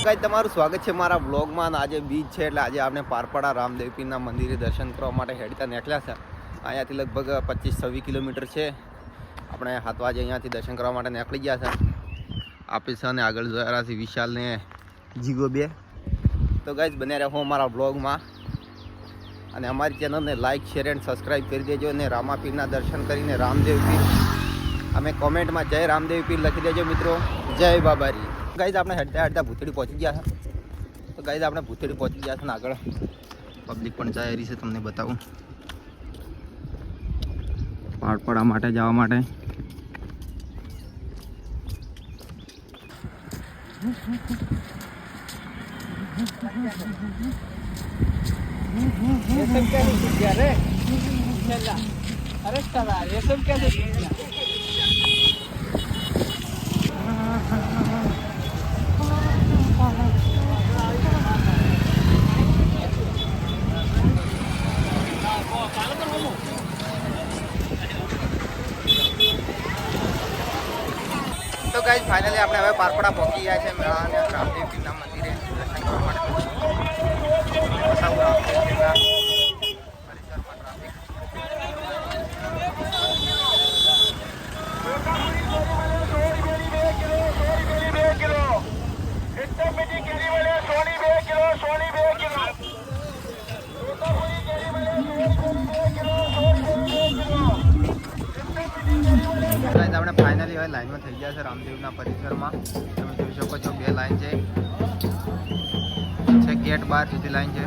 Guys તમારું સ્વાગત છે મારા વ્લોગમાં. આજે બીચ છે એટલે આજે આપણે પારપાડા રામદેવ પીરના મંદિરે દર્શન કરવા માટે હેડતા નીકળ્યા છે. અહીંયાથી લગભગ 25-26 કિલોમીટર છે. આપણે 7 વાગે અહીંયાથી દર્શન કરવા માટે નીકળી ગયા છે. આપે છે અને આગળ જોયા છે વિશાલ ને જીગો બે. તો ગાઈસ બને રહો અમારા વ્લોગમાં અને અમારી ચેનલને લાઇક શેર એન્ડ સબસ્ક્રાઈબ કરી દેજો અને રામાપીરના દર્શન કરીને રામદેવ પીર અમે કોમેન્ટમાં જય રામદેવ પીર લખી દેજો મિત્રો. જય બાબારી. ગાઈઝ આપણે હેડતા ભૂતળી પહોંચી ગયા છે. તો ગાઈઝ આપણે ભૂતળી પહોંચી ગયા છે ને આગળ પબ્લિક પણ જાય રહી છે. તમને બતાવું પારપાડા માટે જવા માટે. તો ગાઈઝ ફાઇનલી આપણે હવે પારપાડા પહોંચી ગયા છે મેળા અને રામદેવ પીરના મંદિરે દર્શન કરવા માટે. આપણે ફાઇનલી હવે લાઈનમાં થઈ ગયા છે રામદેવના પરિસરમાં. તમે જોઈ શકો છો 2 લાઈન છે ગેટ 12 સુધી લાઈન છે.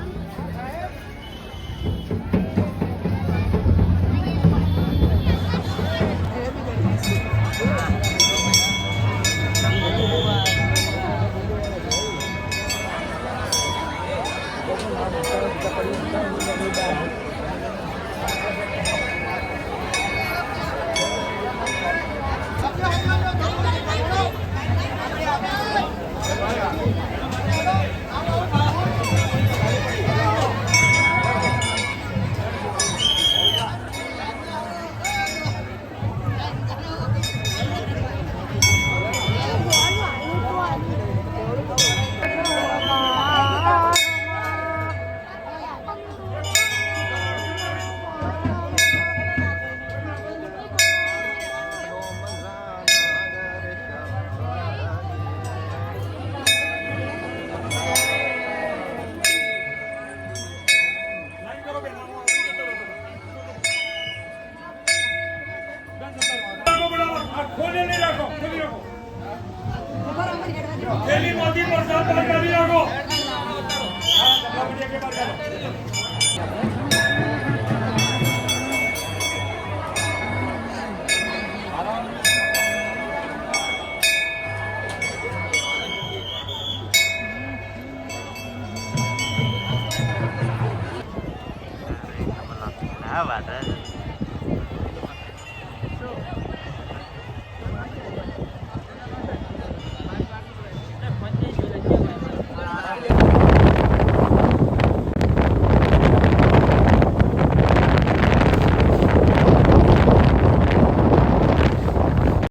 હા વાત